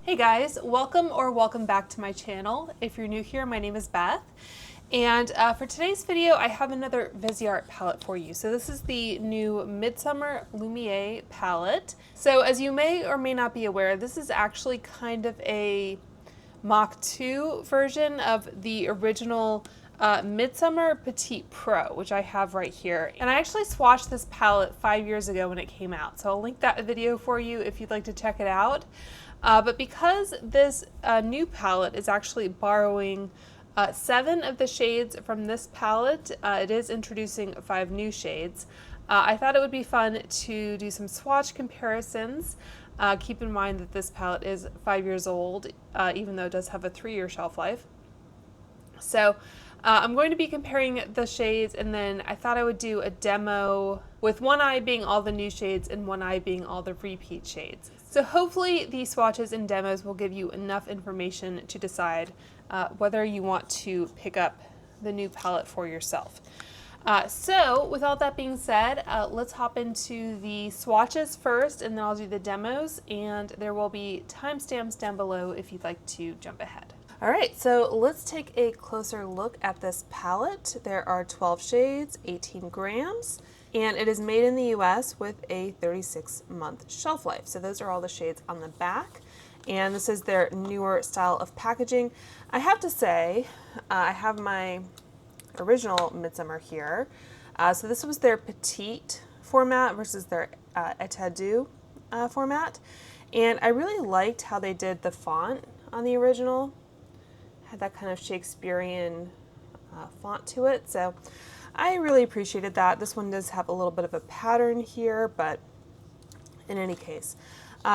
Hey guys, welcome back to my channel. If you're new here, my name is Beth. And for today's video, I have another VISEART palette for you. So this is the new Midsommer Lumiere palette. So as you may or may not be aware, this is actually kind of a Mach 2 version of the original Midsommer Petite Pro, which I have right here. And I actually swatched this palette 5 years ago when it came out. So I'll link that video for you if you'd like to check it out. But because this new palette is actually borrowing 7 of the shades from this palette, it is introducing 5 new shades. I thought it would be fun to do some swatch comparisons. Keep in mind that this palette is 5 years old, even though it does have a 3-year shelf life. So I'm going to be comparing the shades, and then I thought I would do a demo with one eye being all the new shades and one eye being all the repeat shades. So hopefully these swatches and demos will give you enough information to decide whether you want to pick up the new palette for yourself. So with all that being said, let's hop into the swatches first, and then I'll do the demos, and there will be timestamps down below if you'd like to jump ahead. All right, so let's take a closer look at this palette. There are 12 shades, 18 grams, and it is made in the US with a 36-month shelf life. So those are all the shades on the back, and this is their newer style of packaging. I have to say, I have my original Midsommer here. So this was their petite format versus their état doux format, and I really liked how they did the font on the original. Had that kind of Shakespearean font to it, so I really appreciated that. This one does have a little bit of a pattern here, but in any case.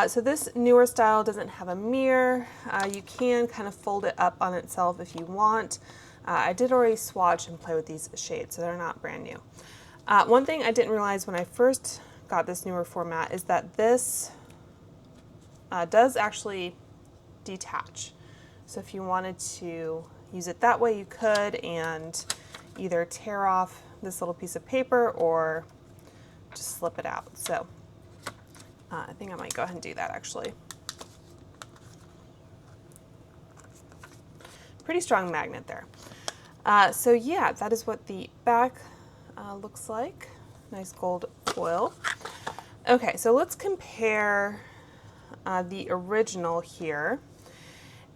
So this newer style doesn't have a mirror. You can kind of fold it up on itself if you want. I did already swatch and play with these shades, so they're not brand new. One thing I didn't realize when I first got this newer format is that this does actually detach. So if you wanted to use it that way, you could, and either tear off this little piece of paper or just slip it out. So I think I might go ahead and do that actually. Pretty strong magnet there. So yeah, that is what the back looks like. Nice gold foil. Okay, so let's compare the original here.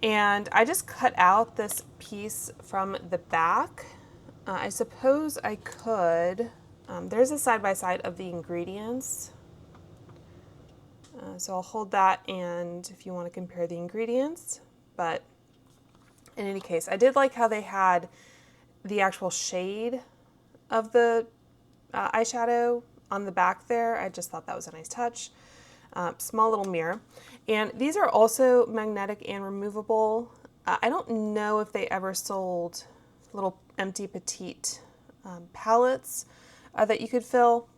And I just cut out this piece from the back. I suppose I could, there's a side-by-side of the ingredients. So I'll hold that, and if you want to compare the ingredients, but in any case, I did like how they had the actual shade of the eyeshadow on the back there. I just thought that was a nice touch. Small little mirror. And these are also magnetic and removable. I don't know if they ever sold little empty petite palettes that you could fill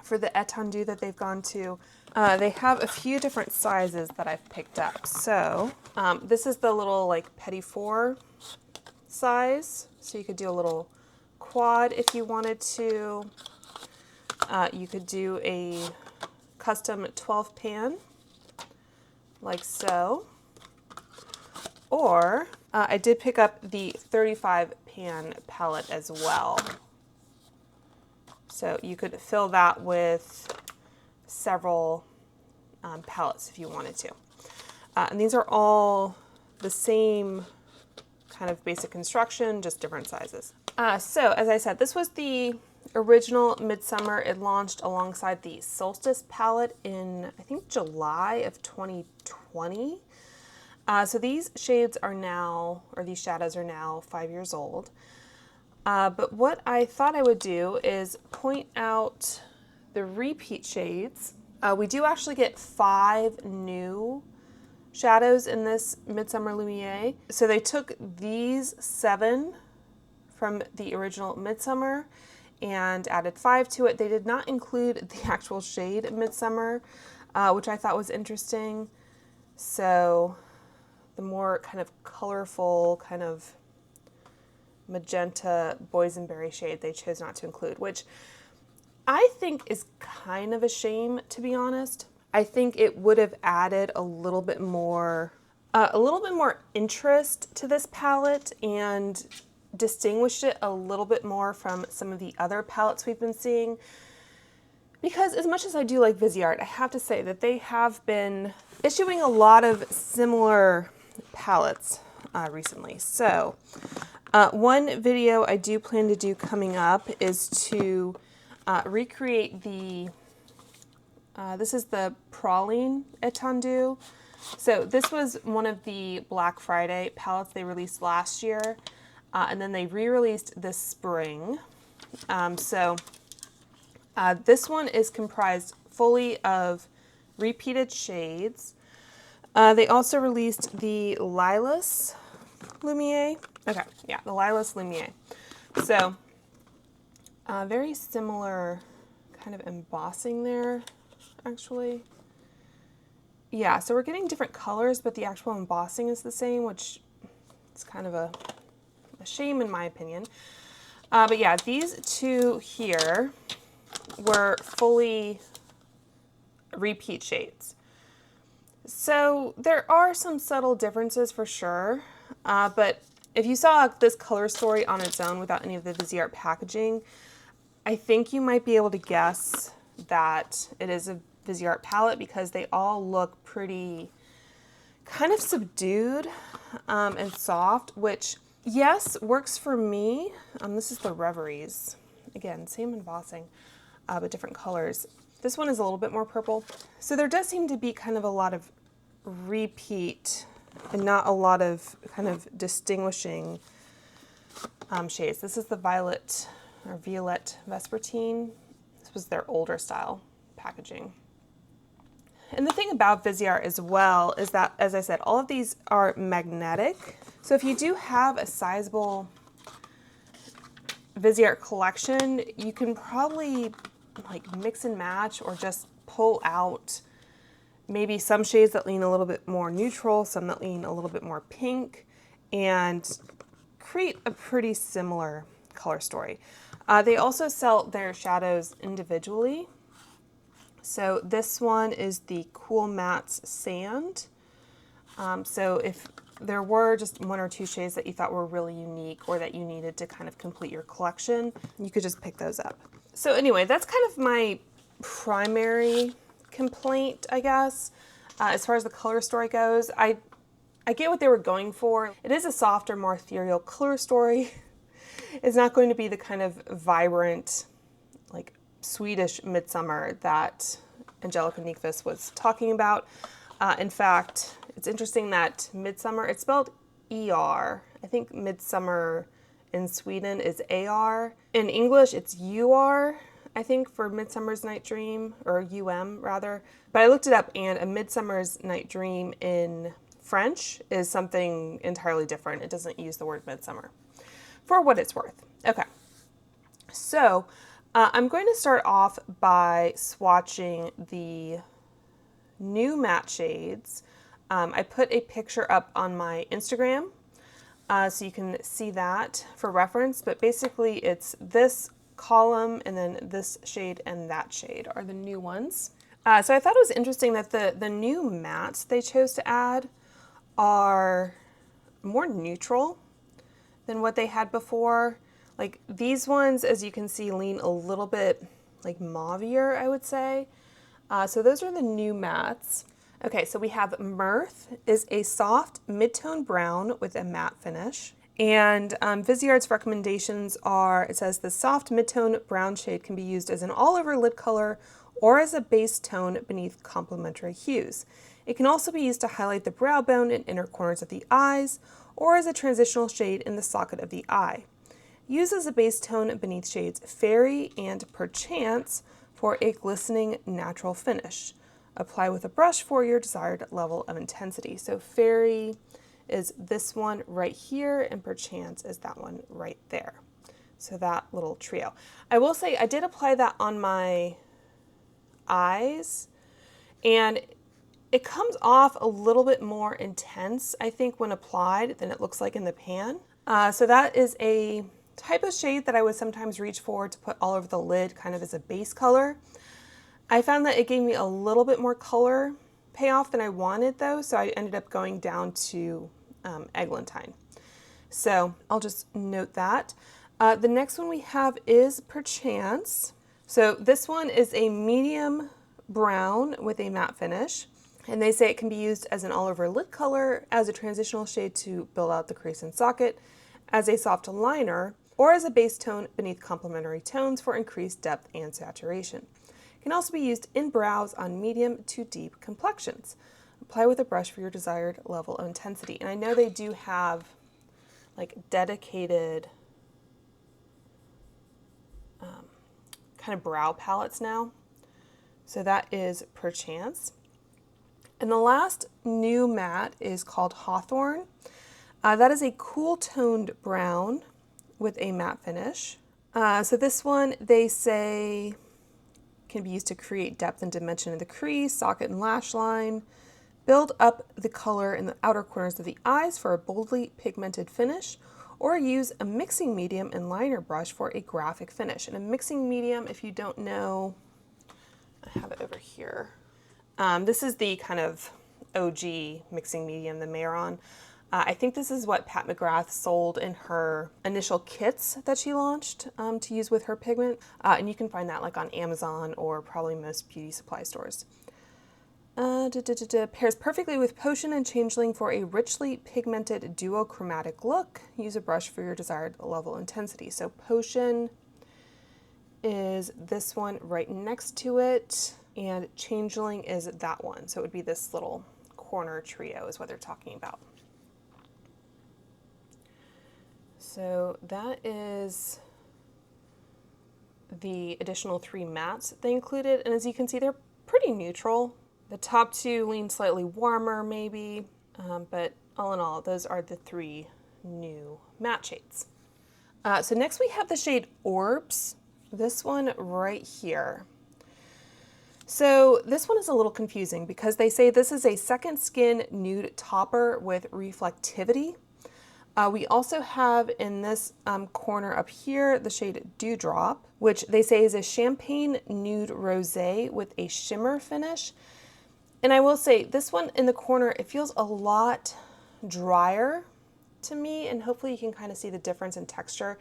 for the état doux that they've gone to. They have a few different sizes that I've picked up. So this is the little like petit four size. So you could do a little quad if you wanted to. You could do a custom 12 pan, like so. Or I did pick up the 35 pan palette as well. So you could fill that with several palettes if you wanted to. And these are all the same kind of basic construction, just different sizes. So as I said, this was the original Midsommer. It launched alongside the Solstice palette in, I think, July of 2020. So these shades are now, or these shadows are now 5 years old. But what I thought I would do is point out the repeat shades. We do actually get 5 new shadows in this Midsommer Lumiere. So they took these 7 from the original Midsommer and added 5 to it. They did not include the actual shade Midsommer, which I thought was interesting. So the more kind of colorful, kind of magenta boysenberry shade they chose not to include, which I think is kind of a shame, to be honest. I think it would have added a little bit more interest to this palette and distinguished it a little bit more from some of the other palettes we've been seeing. Because as much as I do like VISEART, I have to say that they have been issuing a lot of similar palettes recently. So one video I do plan to do coming up is to recreate the, this is the Praline Étendue. So this was one of the Black Friday palettes they released last year, and then they re-released this spring. This one is comprised fully of repeated shades. They also released the Lilas Lumiere. Okay, yeah, the Lilas Lumiere. So, very similar kind of embossing there, actually. Yeah, so we're getting different colors, but the actual embossing is the same, which is kind of a shame in my opinion. But yeah, these two here were fully repeat shades. So there are some subtle differences for sure, but if you saw this color story on its own without any of the VISEART packaging, I think you might be able to guess that it is a VISEART palette because they all look pretty kind of subdued and soft, which yes, works for me. This is the Reveries. Again, same embossing, but different colors. This one is a little bit more purple. So there does seem to be kind of a lot of repeat and not a lot of kind of distinguishing shades. This is the Violet Vespertine. This was their older style packaging. And the thing about VISEART as well is that, as I said, all of these are magnetic. So if you do have a sizable VISEART collection, you can probably like mix and match or just pull out maybe some shades that lean a little bit more neutral, some that lean a little bit more pink, and create a pretty similar color story. They also sell their shadows individually. So this one is the Cool Mattes Sand. So if there were just one or two shades that you thought were really unique or that you needed to kind of complete your collection, you could just pick those up. So anyway, that's kind of my primary complaint, I guess, as far as the color story goes. I get what they were going for. It is a softer, more ethereal color story. It's not going to be the kind of vibrant, like Swedish midsummer that Angelica Nyqvist was talking about. In fact, it's interesting that midsummer, it's spelled E-R. I think midsummer in Sweden is A-R. In English, it's U-R, I think, for Midsummer's Night Dream, or U-M rather. But I looked it up, and a Midsummer's Night Dream in French is something entirely different. It doesn't use the word midsummer, for what it's worth. Okay, so I'm going to start off by swatching the new matte shades. I put a picture up on my Instagram, so you can see that for reference, but basically it's this column and then this shade and that shade are the new ones. So I thought it was interesting that the new mattes they chose to add are more neutral than what they had before. Like these ones, as you can see, lean a little bit like mauvier, I would say. So those are the new mattes. Okay, so we have Mirth is a soft mid-tone brown with a matte finish. And VISEART's recommendations are, it says the soft mid-tone brown shade can be used as an all-over lid color or as a base tone beneath complementary hues. It can also be used to highlight the brow bone and inner corners of the eyes or as a transitional shade in the socket of the eye. Use as a base tone beneath shades Fairy and Perchance for a glistening natural finish. Apply with a brush for your desired level of intensity. So Fairy is this one right here, and Perchance is that one right there. So that little trio. I will say I did apply that on my eyes, and it comes off a little bit more intense, I think, when applied than it looks like in the pan. So that is a type of shade that I would sometimes reach for to put all over the lid kind of as a base color. I found that it gave me a little bit more color payoff than I wanted though, so I ended up going down to eglantine. So I'll just note that. The next one we have is Perchance. So this one is a medium brown with a matte finish. And they say it can be used as an all-over lid color, as a transitional shade to build out the crease and socket, as a soft liner, or as a base tone beneath complementary tones for increased depth and saturation. It can also be used in brows on medium to deep complexions. Apply with a brush for your desired level of intensity. And I know they do have like dedicated kind of brow palettes now. So that is Perchance. And the last new matte is called Hawthorne. That is a cool toned brown with a matte finish. So this one, they say, can be used to create depth and dimension in the crease, socket, and lash line. Build up the color in the outer corners of the eyes for a boldly pigmented finish, or use a mixing medium and liner brush for a graphic finish. And a mixing medium, if you don't know, I have it over here. This is the kind of OG mixing medium, the Maron. I think this is what Pat McGrath sold in her initial kits that she launched to use with her pigment. And you can find that like on Amazon or probably most beauty supply stores. Pairs perfectly with Potion and Changeling for a richly pigmented duochromatic look. Use a brush for your desired level of intensity. So Potion is this one right next to it, and Changeling is that one. So it would be this little corner trio is what they're talking about. So that is the additional 3 mattes they included, and as you can see, they're pretty neutral. The top 2 lean slightly warmer maybe, but all in all, those are the 3 new matte shades. So next we have the shade Orbs, this one right here. So this one is a little confusing because they say this is a second skin nude topper with reflectivity. We also have in this corner up here the shade Dewdrop, which they say is a champagne nude rosé with a shimmer finish. And I will say this one in the corner, it feels a lot drier to me, and hopefully you can kind of see the difference in texture.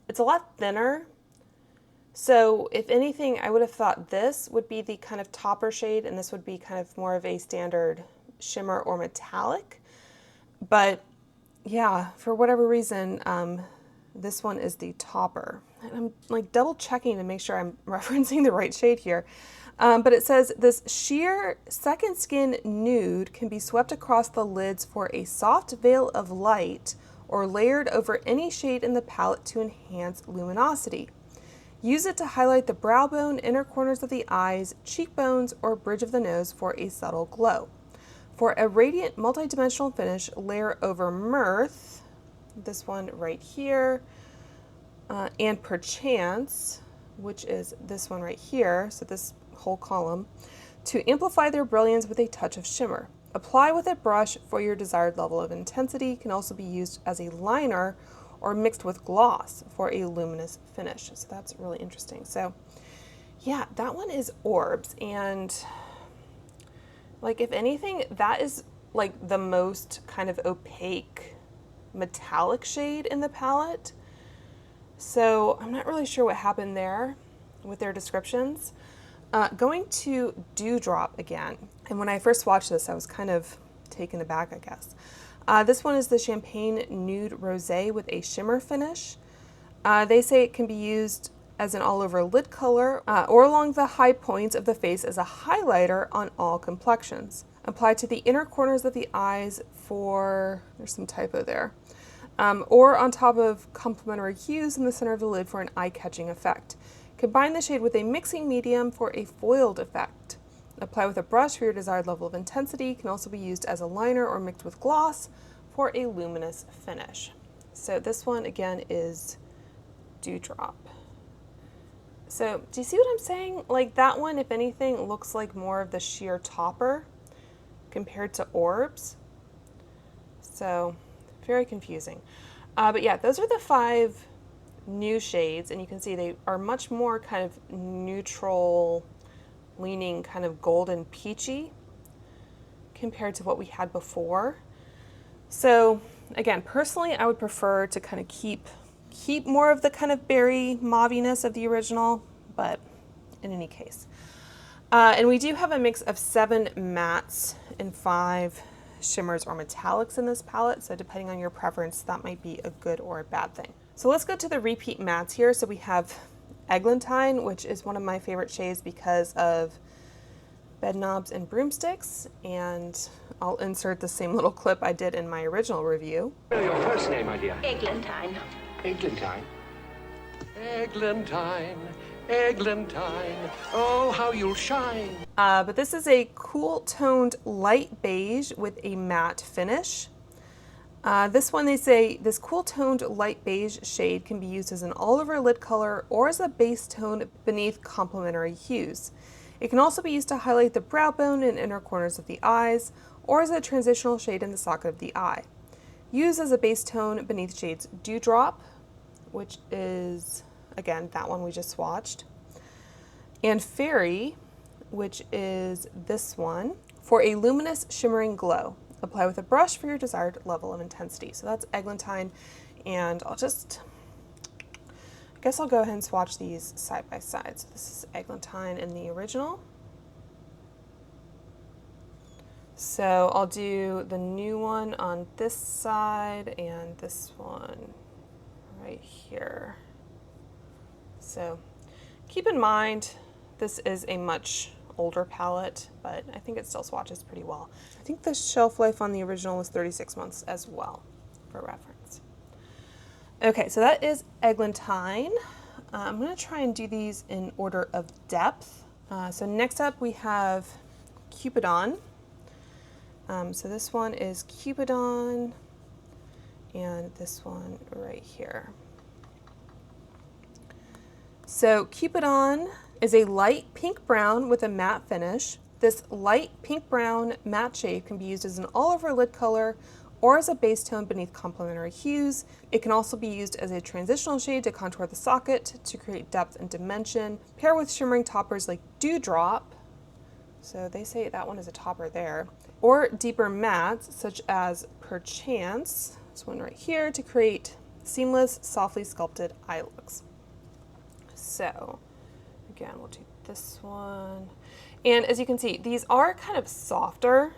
It's a lot thinner. So if anything, I would have thought this would be the kind of topper shade and this would be kind of more of a standard shimmer or metallic. But yeah, for whatever reason, this one is the topper. And I'm like double checking to make sure I'm referencing the right shade here. But it says this sheer second skin nude can be swept across the lids for a soft veil of light or layered over any shade in the palette to enhance luminosity. Use it to highlight the brow bone, inner corners of the eyes, cheekbones, or bridge of the nose for a subtle glow. For a radiant multidimensional finish, layer over Mirth, this one right here, and Perchance, which is this one right here, so this whole column, to amplify their brilliance with a touch of shimmer. Apply with a brush for your desired level of intensity. Can also be used as a liner or mixed with gloss for a luminous finish. So that's really interesting. So yeah, that one is Orbs, and like if anything, that is like the most kind of opaque metallic shade in the palette. So I'm not really sure what happened there with their descriptions. Going to Dewdrop again, and when I first watched this, I was kind of taken aback, I guess. This one is the Champagne Nude Rosé with a shimmer finish. They say it can be used as an all-over lid color or along the high points of the face as a highlighter on all complexions. Apply to the inner corners of the eyes for, there's some typo there, or on top of complementary hues in the center of the lid for an eye-catching effect. Combine the shade with a mixing medium for a foiled effect. Apply with a brush for your desired level of intensity. Can also be used as a liner or mixed with gloss for a luminous finish. So this one again is Dewdrop. So do you see what I'm saying? Like that one, if anything, looks like more of the sheer topper compared to Orbs. So very confusing. But yeah, those are the 5 new shades, and you can see they are much more kind of neutral, leaning kind of golden peachy compared to what we had before. So again, personally, I would prefer to kind of keep more of the kind of berry mauviness of the original, but in any case. And we do have a mix of 7 mattes and 5 shimmers or metallics in this palette, so depending on your preference, that might be a good or a bad thing. So let's go to the repeat mattes here. So we have Eglantine, which is one of my favorite shades because of Bed Knobs and Broomsticks, and I'll insert the same little clip I did in my original review. Your first name, my dear? Eglantine. Eglantine. Eglantine. Eglantine. Oh, how you'll shine. But this is a cool toned light beige with a matte finish. This one, they say, this cool toned light beige shade can be used as an all-over lid color or as a base tone beneath complementary hues. It can also be used to highlight the brow bone and inner corners of the eyes, or as a transitional shade in the socket of the eye. Used as a base tone beneath shades Dewdrop, which is, again, that one we just swatched, and Fairy, which is this one, for a luminous shimmering glow. Apply with a brush for your desired level of intensity. So that's Eglantine, and I guess I'll go ahead and swatch these side by side. So this is Eglantine in the original. So I'll do the new one on this side and this one right here. So keep in mind, this is a much older palette, but I think it still swatches pretty well. I think the shelf life on the original was 36 months as well, for reference. Okay, so that is Eglantine. I'm going to try and do these in order of depth. So next up we have Cupidon. So this one is Cupidon, and this one right here. So Cupidon is a light pink brown with a matte finish. This light pink brown matte shade can be used as an all-over lid color or as a base tone beneath complementary hues. It can also be used as a transitional shade to contour the socket to create depth and dimension. Pair with shimmering toppers like Dewdrop, so they say that one is a topper there, or deeper mattes such as Perchance, this one right here, to create seamless, softly sculpted eye looks. So again, we'll do this one. And as you can see, these are kind of softer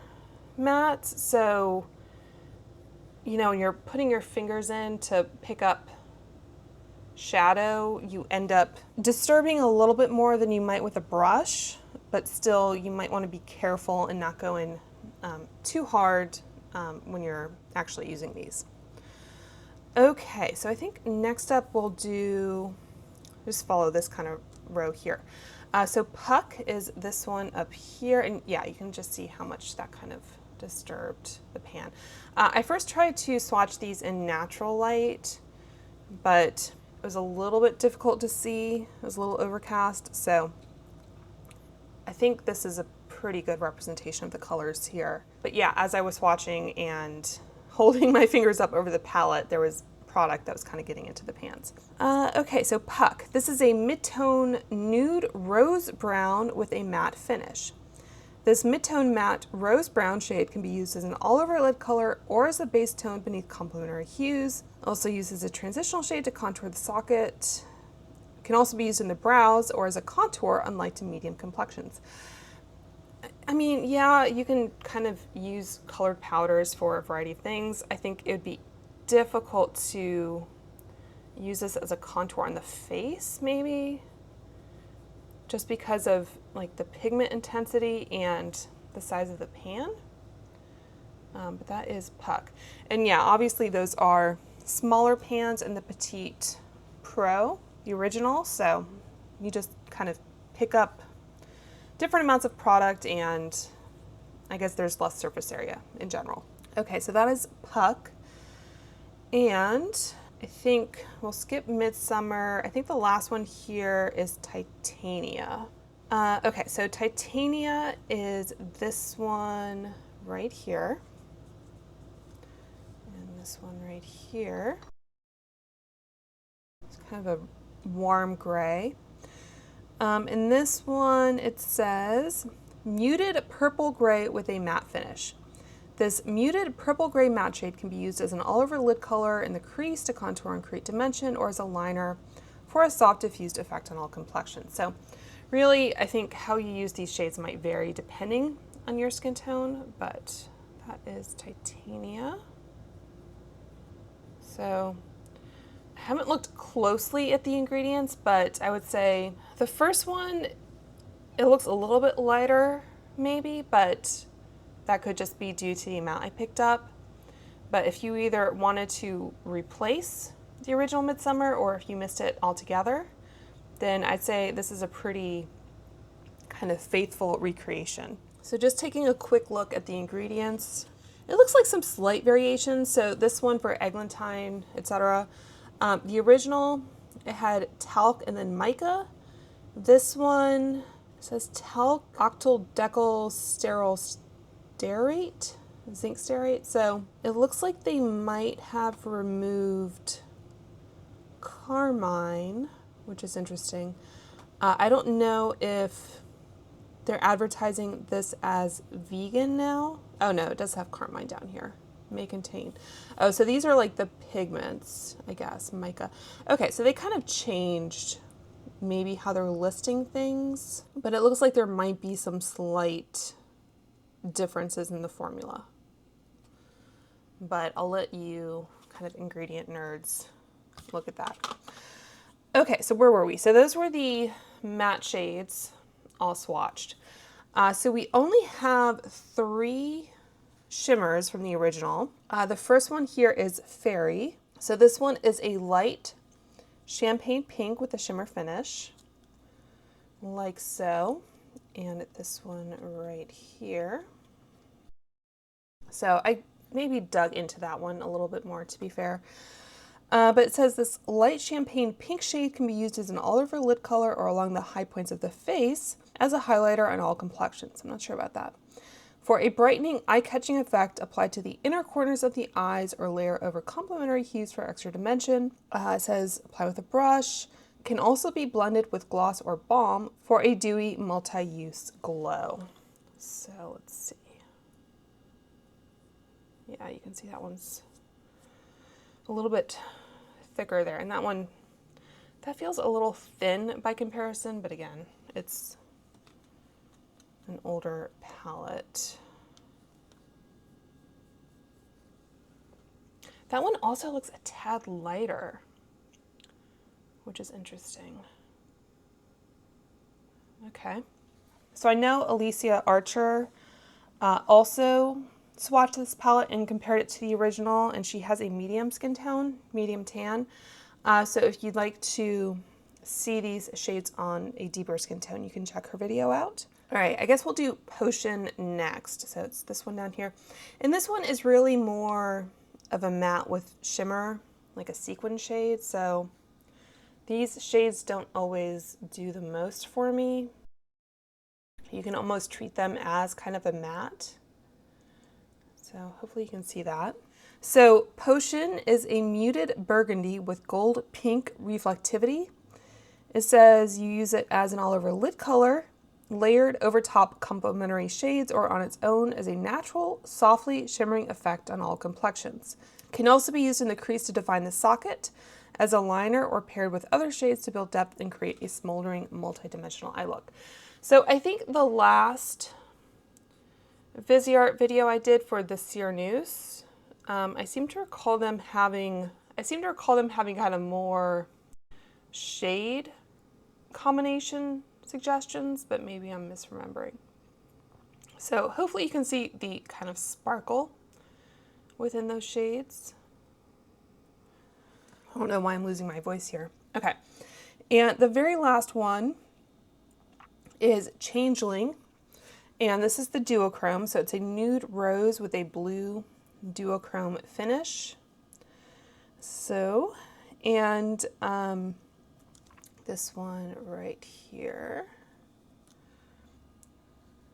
mattes, so you know, when you're putting your fingers in to pick up shadow, you end up disturbing a little bit more than you might with a brush, but still you might want to be careful and not go in too hard when you're actually using these. Okay, so I think next up we'll do, just follow this kind of row here. So Puck is this one up here, and yeah, you can just see how much that kind of disturbed the pan. I first tried to swatch these in natural light, but it was a little bit difficult to see. It was a little overcast, so I think this is a pretty good representation of the colors here. But yeah, as I was swatching and holding my fingers up over the palette, there was product that was kind of getting into the pans. Okay, so Puck. This is a mid-tone nude rose brown with a matte finish. This mid-tone matte rose brown shade can be used as an all-over lid color or as a base tone beneath complementary hues. Also used as a transitional shade to contour the socket. It can also be used in the brows or as a contour on light to medium complexions. I mean, yeah, you can kind of use colored powders for a variety of things. I think it would be difficult to use this as a contour on the face, maybe, just because of like the pigment intensity and the size of the pan. But that is Puck. And yeah, obviously those are smaller pans in the Petite Pro, the original, so you just kind of pick up different amounts of product, and I guess there's less surface area in general. Okay, so that is Puck. And I think we'll skip Midsommer. I think the last one here is Titania. Okay, so Titania is this one right here. And this one right here. It's kind of a warm gray. In this one, it says muted purple gray with a matte finish. This muted purple gray matte shade can be used as an all-over lid color in the crease to contour and create dimension, or as a liner for a soft diffused effect on all complexions. So really, I think how you use these shades might vary depending on your skin tone, but that is Titania. So I haven't looked closely at the ingredients, but I would say the first one, it looks a little bit lighter maybe, but that could just be due to the amount I picked up. But if you either wanted to replace the original Midsommer or if you missed it altogether, then I'd say this is a pretty kind of faithful recreation. So just taking a quick look at the ingredients, it looks like some slight variations. So this one for eglantine, etc. The original, it had talc and then mica. This one says talc, octyl decyl steryl stearate, zinc stearate. So it looks like they might have removed carmine, which is interesting. I don't know if they're advertising this as vegan now. Oh no, it does have carmine down here. May contain. Oh, so these are like the pigments, I guess, mica. Okay, so they kind of changed maybe how they're listing things, but it looks like there might be some slight differences in the formula. But I'll let you kind of ingredient nerds look at that. Okay, so where were we? So those were the matte shades, all swatched. So we only have 3 shimmers from the original. The first one here is Fairy. So this one is a light champagne pink with a shimmer finish, like so. And this one right here. So I maybe dug into that one a little bit more, to be fair. But it says this light champagne pink shade can be used as an all-over lid color or along the high points of the face as a highlighter on all complexions. I'm not sure about that. For a brightening, eye-catching effect, apply to the inner corners of the eyes or layer over complementary hues for extra dimension. It says apply with a brush. Can also be blended with gloss or balm for a dewy multi-use glow. So let's see. Yeah, you can see that one's a little bit thicker there. And that one, that feels a little thin by comparison, but again, it's an older palette. That one also looks a tad lighter, which is interesting. Okay. So I know Alicia Archer also swatched this palette and compared it to the original, and she has a medium skin tone, medium tan. So if you'd like to see these shades on a deeper skin tone, you can check her video out. All right, I guess we'll do Potion next. So it's this one down here. And this one is really more of a matte with shimmer, like a sequin shade. So these shades don't always do the most for me. You can almost treat them as kind of a matte. So hopefully you can see that. So Potion is a muted burgundy with gold pink reflectivity. It says you use it as an all-over lid color, layered over top complementary shades, or on its own as a natural, softly shimmering effect on all complexions. Can also be used in the crease to define the socket, as a liner, or paired with other shades to build depth and create a smoldering, multi-dimensional eye look. So I think the last VISEART video I did for the Cernus, I seem to recall them having kind of more shade combination suggestions, but maybe I'm misremembering. So hopefully you can see the kind of sparkle within those shades. I don't know why I'm losing my voice here. Okay, and the very last one is Changeling, and this is the duochrome. So it's a nude rose with a blue duochrome finish. So, and this one right here.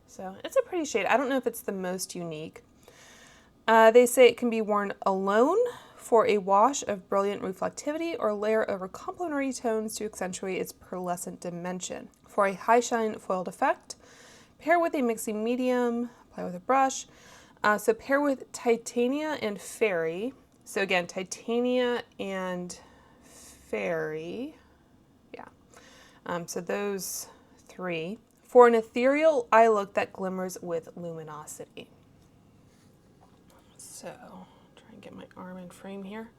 So it's a pretty shade. I don't know if it's the most unique. They say it can be worn alone for a wash of brilliant reflectivity or layer over complementary tones to accentuate its pearlescent dimension. for a high shine foiled effect. Pair with a mixing medium, apply with a brush. So pair with Titania and Fairy. So again, Titania and Fairy. Yeah. So those three. For an ethereal eye look that glimmers with luminosity. So, try and get my arm in frame here.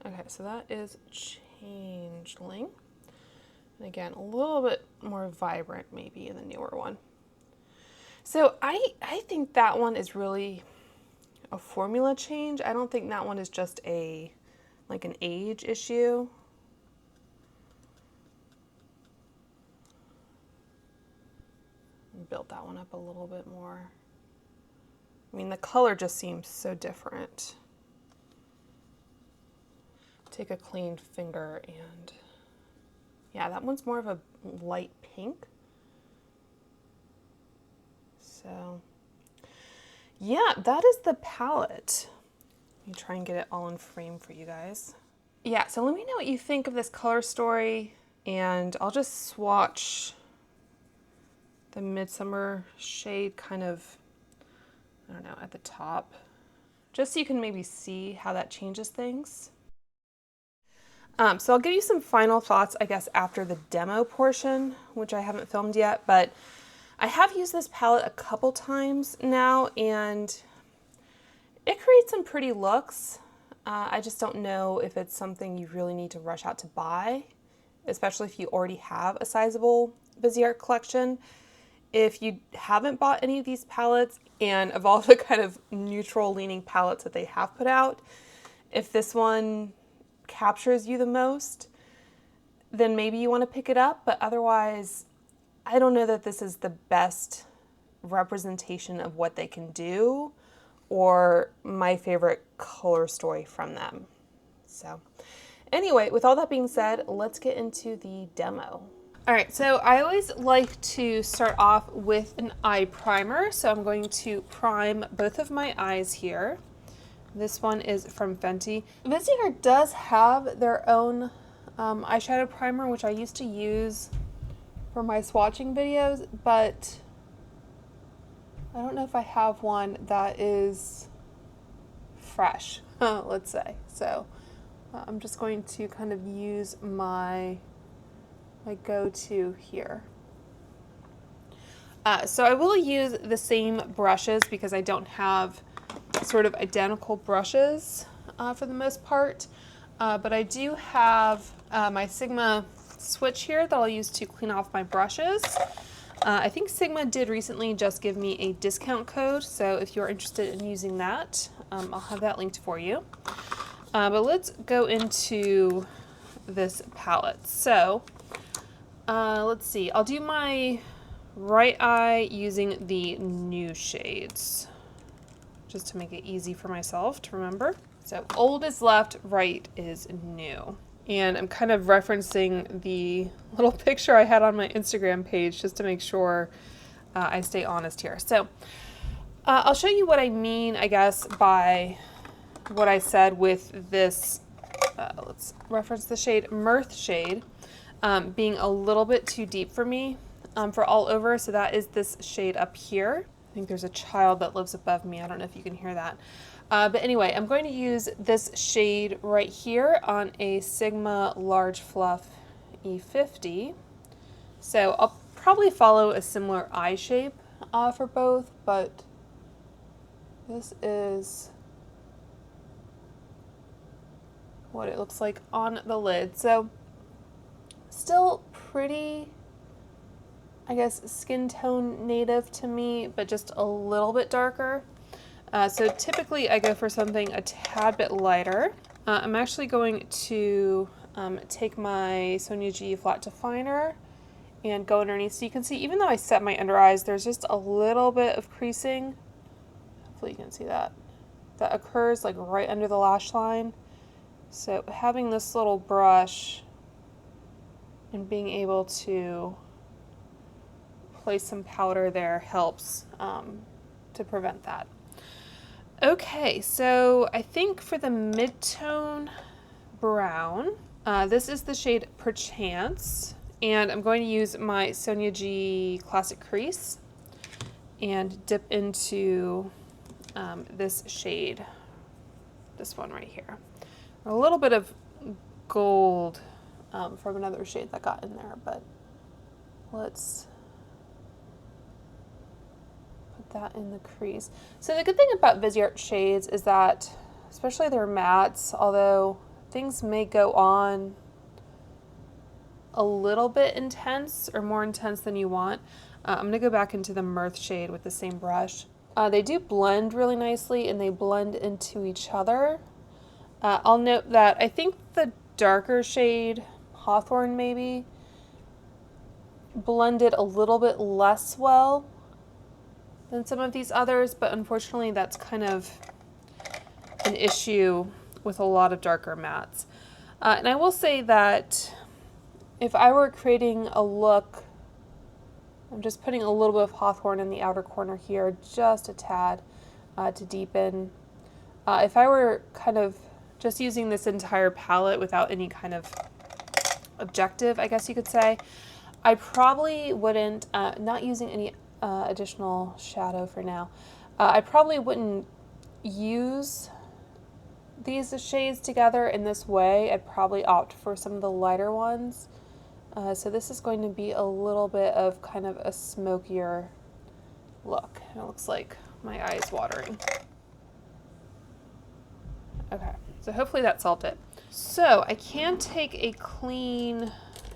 Okay, so that is Changeling. And again, a little bit more vibrant maybe in the newer one. So I think that one is really a formula change. I don't think that one is just like an age issue. Build that one up a little bit more. I mean, the color just seems so different. Take a clean finger and, yeah, that one's more of a light pink. So, yeah, that is the palette. Let me try and get it all in frame for you guys. Yeah, so let me know what you think of this color story, and I'll just swatch the Midsommer shade kind of, I don't know, at the top, just so you can maybe see how that changes things. So I'll give you some final thoughts, I guess, after the demo portion, which I haven't filmed yet, but I have used this palette a couple times now, and it creates some pretty looks. I just don't know if it's something you really need to rush out to buy, especially if you already have a sizable VISEART collection. If you haven't bought any of these palettes, and of all the kind of neutral leaning palettes that they have put out, if this one captures you the most, then maybe you want to pick it up, but otherwise, I don't know that this is the best representation of what they can do or my favorite color story from them. So anyway, with all that being said, let's get into the demo. All right, so I always like to start off with an eye primer. So I'm going to prime both of my eyes here. This one is from Fenty. VISEART does have their own eyeshadow primer, which I used to use for my swatching videos, but I don't know if I have one that is fresh, let's say. So I'm just going to kind of use my go-to here. So I will use the same brushes because I don't have sort of identical brushes for the most part, but I do have my Sigma switch here that I'll use to clean off my brushes. I think Sigma did recently just give me a discount code, so if you're interested in using that, I'll have that linked for you. But let's go into this palette. So let's see, I'll do my right eye using the new shades, just to make it easy for myself to remember. So old is left, right is new. And I'm kind of referencing the little picture I had on my Instagram page just to make sure I stay honest here. So I'll show you what I mean, I guess, by what I said with this, let's reference the shade Mirth shade, being a little bit too deep for me for all over. So that is this shade up here. I think there's a child that lives above me. I don't know if you can hear that. But anyway, I'm going to use this shade right here on a Sigma Large Fluff E50. So I'll probably follow a similar eye shape for both, but this is what it looks like on the lid. So still pretty, I guess, skin tone native to me, but just a little bit darker. So typically I go for something a tad bit lighter. I'm actually going to take my Sonia G flat definer and go underneath. So you can see, even though I set my under eyes, there's just a little bit of creasing. Hopefully you can see that. That occurs like right under the lash line. So having this little brush and being able to place some powder there helps to prevent that. Okay, so I think for the mid-tone brown, this is the shade Perchance, And I'm going to use my Sonia G Classic Crease and dip into this shade, this one right here. A little bit of gold from another shade that got in there, but let's put that in the crease. So the good thing about VISEART shades is that, especially their mattes, although things may go on a little bit intense or more intense than you want, I'm going to go back into the Mirth shade with the same brush. They do blend really nicely and they blend into each other. I'll note that I think the darker shade, Hawthorne maybe, blended a little bit less well than some of these others, but unfortunately that's kind of an issue with a lot of darker mattes. And I will say that if I were creating a look, I'm just putting a little bit of Hawthorne in the outer corner here, just a tad to deepen. If I were kind of just using this entire palette without any kind of objective, I guess you could say, I probably wouldn't, not using any additional shadow for now, I probably wouldn't use these shades together in this way. I'd probably opt for some of the lighter ones. So this is going to be a little bit of kind of a smokier look. It looks like my eye is watering. Okay, so hopefully that solved it. So I can take a clean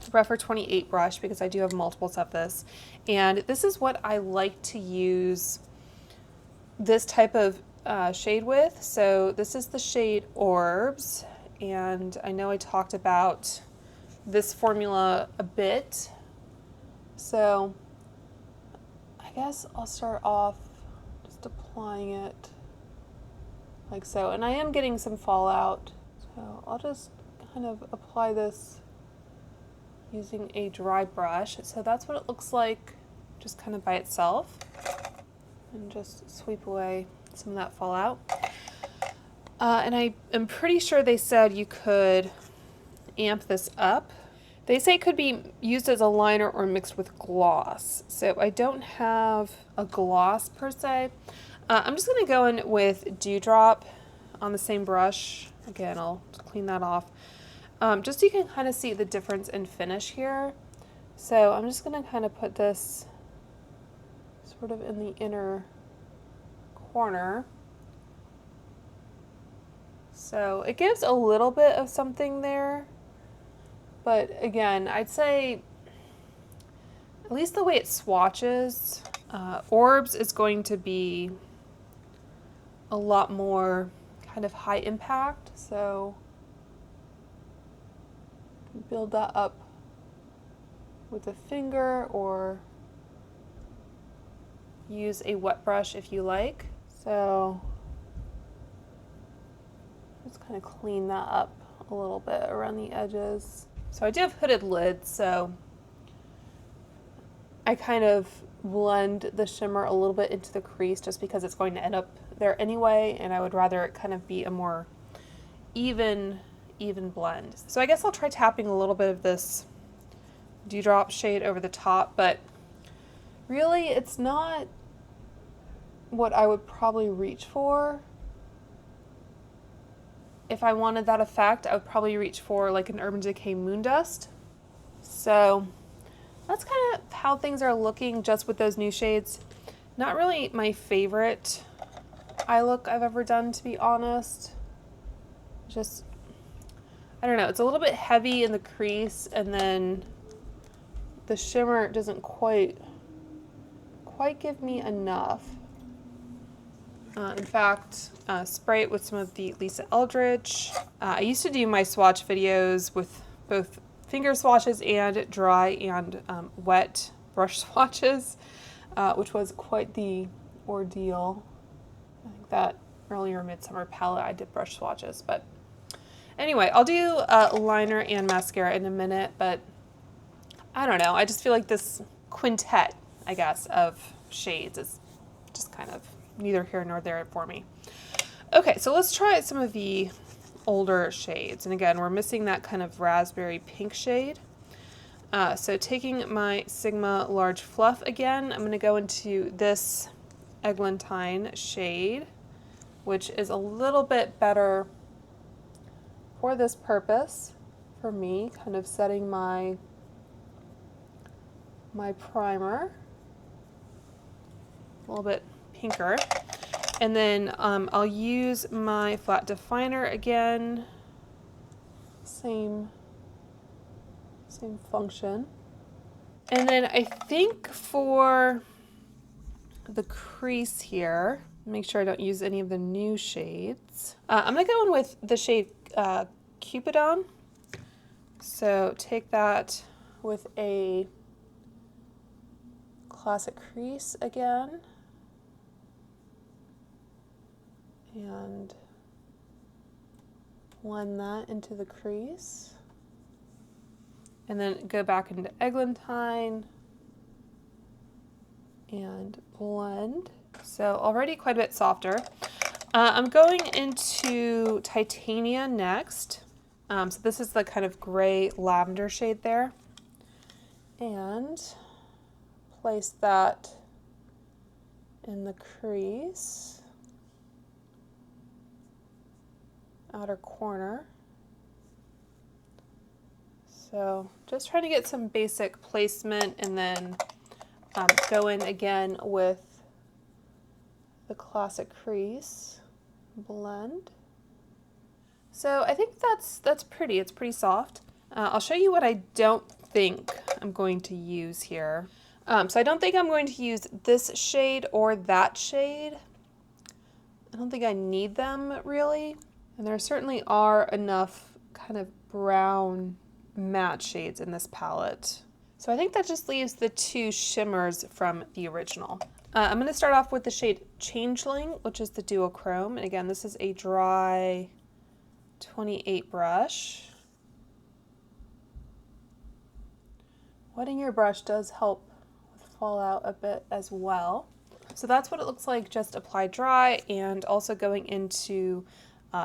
Rephr 28 brush because I do have multiples of this. And this is what I like to use this type of shade with. So this is the shade Orbs. And I know I talked about this formula a bit. So I guess I'll start off just applying it like so. And I am getting some fallout. So I'll just kind of apply this using a dry brush. So that's what it looks like just kind of by itself. And just sweep away some of that fallout. And I am pretty sure they said you could amp this up. They say it could be used as a liner or mixed with gloss. So I don't have a gloss per se. I'm just going to go in with Dewdrop on the same brush. Again, I'll clean that off. Just so you can kind of see the difference in finish here. So I'm just going to kind of put this sort of in the inner corner. So it gives a little bit of something there. But again, I'd say, at least the way it swatches, Orbs is going to be a lot more kind of high impact. So build that up with a finger or use a wet brush if you like. So just kind of clean that up a little bit around the edges. So I do have hooded lids, so I kind of blend the shimmer a little bit into the crease just because it's going to end up there anyway, and I would rather it kind of be a more even blend. So I guess I'll try tapping a little bit of this Dewdrop shade over the top, but really it's not what I would probably reach for. If I wanted that effect, I would probably reach for like an Urban Decay Moondust. So that's kind of how things are looking just with those new shades. Not really my favorite eye look I've ever done, to be honest. Just, I don't know, it's a little bit heavy in the crease, and then the shimmer doesn't quite give me enough. In fact, spray it with some of the Lisa Eldridge. I used to do my swatch videos with both finger swatches and dry and wet brush swatches, which was quite the ordeal. I think that earlier Midsommer palette I did brush swatches, but anyway, I'll do liner and mascara in a minute, but I don't know. I just feel like this quintet, I guess, of shades is just kind of neither here nor there for me. Okay, so let's try some of the older shades. And again, we're missing that kind of raspberry pink shade. So taking my Sigma Large Fluff again, I'm going to go into this Eglantine shade, which is a little bit better for this purpose for me, kind of setting my primer a little bit pinker. And then I'll use my flat definer again, same function. And then I think for the crease here, make sure I don't use any of the new shades. I'm gonna go in with the shade Cupidon. So take that with a classic crease again. And blend that into the crease. And then go back into Eglantine and blend. So already quite a bit softer. I'm going into Titania next. So this is the kind of gray lavender shade there. And place that in the crease, outer corner. So just trying to get some basic placement, and then go in again with the classic crease, blend. So I think that's pretty. It's pretty soft. I'll show you what I don't think I'm going to use here. So I don't think I'm going to use this shade or that shade. I don't think I need them really. And there certainly are enough kind of brown matte shades in this palette. So I think that just leaves the two shimmers from the original. I'm going to start off with the shade Changeling, which is the duochrome. And again, this is a dry 28 brush. Wetting your brush does help with fallout a bit as well. So that's what it looks like just applied dry, and also going into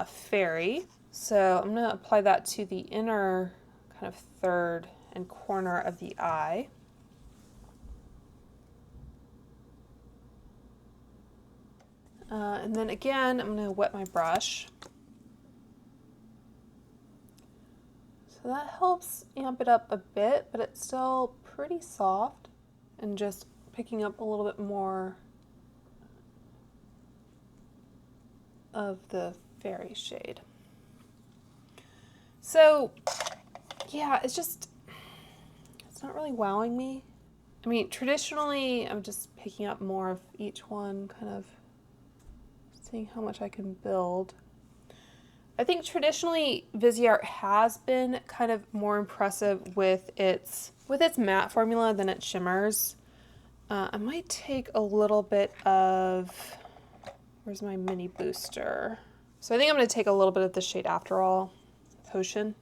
Fairy. So I'm going to apply that to the inner kind of third and corner of the eye. And then again, I'm going to wet my brush. So that helps amp it up a bit, but it's still pretty soft, and just picking up a little bit more of the Fairy shade. So yeah, it's not really wowing me. I mean, traditionally, I'm just picking up more of each one, kind of seeing how much I can build. I think traditionally VISEART has been kind of more impressive with its matte formula than its shimmers. I might take a little bit of, where's my mini booster? So I think I'm going to take a little bit of the shade After All, Potion.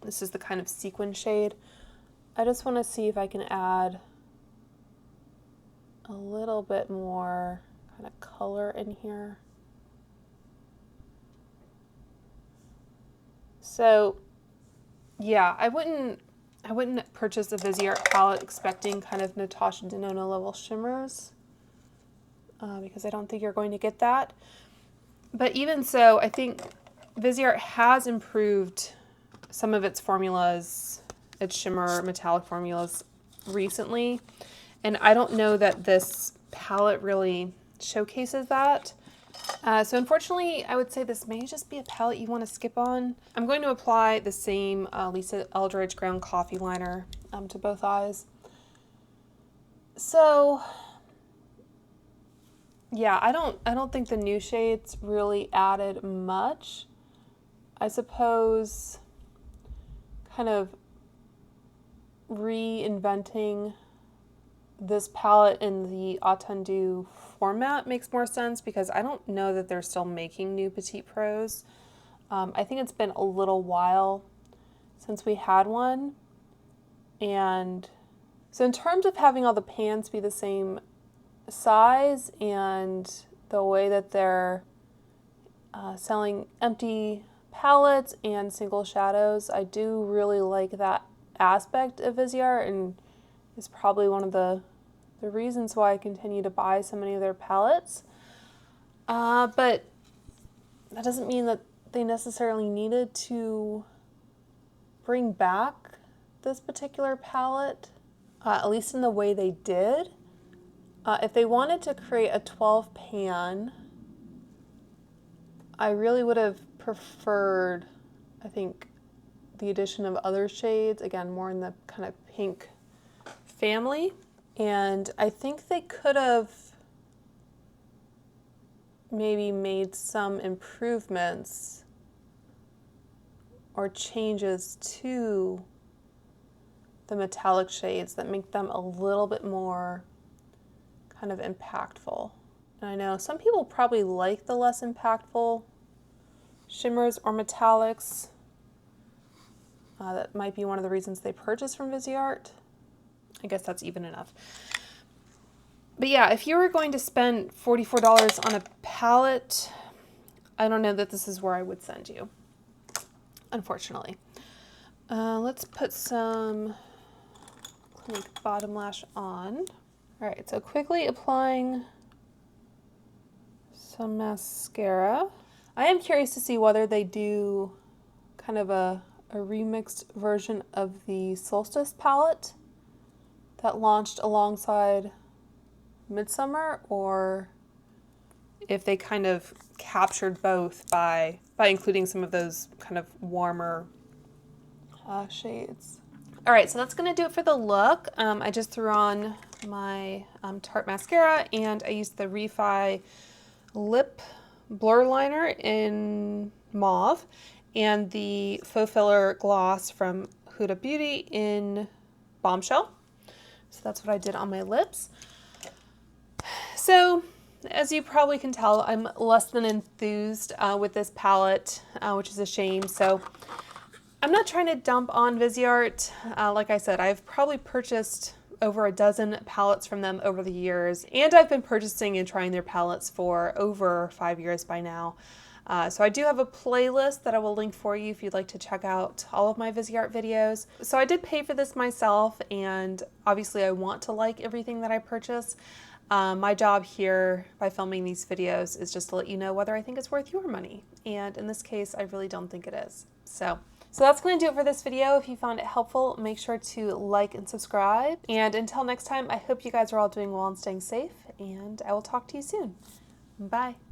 This is the kind of sequin shade. I just want to see if I can add a little bit more kind of color in here. So yeah, I wouldn't purchase a VISEART palette expecting kind of Natasha Denona level shimmers, because I don't think you're going to get that. But even so, I think VISEART has improved some of its formulas, its shimmer metallic formulas recently, and I don't know that this palette really showcases that. So unfortunately, I would say this may just be a palette you want to skip on. I'm going to apply the same Lisa Eldridge Ground Coffee liner to both eyes. So yeah, I don't think the new shades really added much. I suppose kind of reinventing this palette in the Attendu format makes more sense, because I don't know that they're still making new Petite Pros. I think it's been a little while since we had one. And so in terms of having all the pans be the same size and the way that they're selling empty palettes and single shadows, I do really like that aspect of VISEART and is probably one of the reasons why I continue to buy so many of their palettes. But that doesn't mean that they necessarily needed to bring back this particular palette, at least in the way they did. If they wanted to create a 12 pan, I really would have preferred, I think, the addition of other shades, again, more in the kind of pink family. And I think they could have maybe made some improvements or changes to the metallic shades that make them a little bit more kind of impactful. And I know some people probably like the less impactful shimmers or metallics. That might be one of the reasons they purchased from VISEART. I guess that's even enough. But yeah, if you were going to spend $44 on a palette, I don't know that this is where I would send you, unfortunately. Let's put some Clinique Bottom Lash on. All right, so quickly applying some mascara. I am curious to see whether they do kind of a remixed version of the Solstice palette that launched alongside Midsommer, or if they kind of captured both by including some of those kind of warmer shades. All right, so that's gonna do it for the look. I just threw on my Tarte mascara, and I used the Refi lip blur liner in mauve and the faux filler gloss from Huda Beauty in Bombshell. So that's what I did on my lips. So as you probably can tell, I'm less than enthused with this palette, which is a shame. So I'm not trying to dump on VISEART. Like I said, I've probably purchased over a dozen palettes from them over the years, and I've been purchasing and trying their palettes for over 5 years by now. So I do have a playlist that I will link for you if you'd like to check out all of my VISEART videos. So I did pay for this myself, and obviously I want to like everything that I purchase. My job here by filming these videos is just to let you know whether I think it's worth your money. And in this case, I really don't think it is. So that's going to do it for this video. If you found it helpful, make sure to like and subscribe. And until next time, I hope you guys are all doing well and staying safe, and I will talk to you soon. Bye.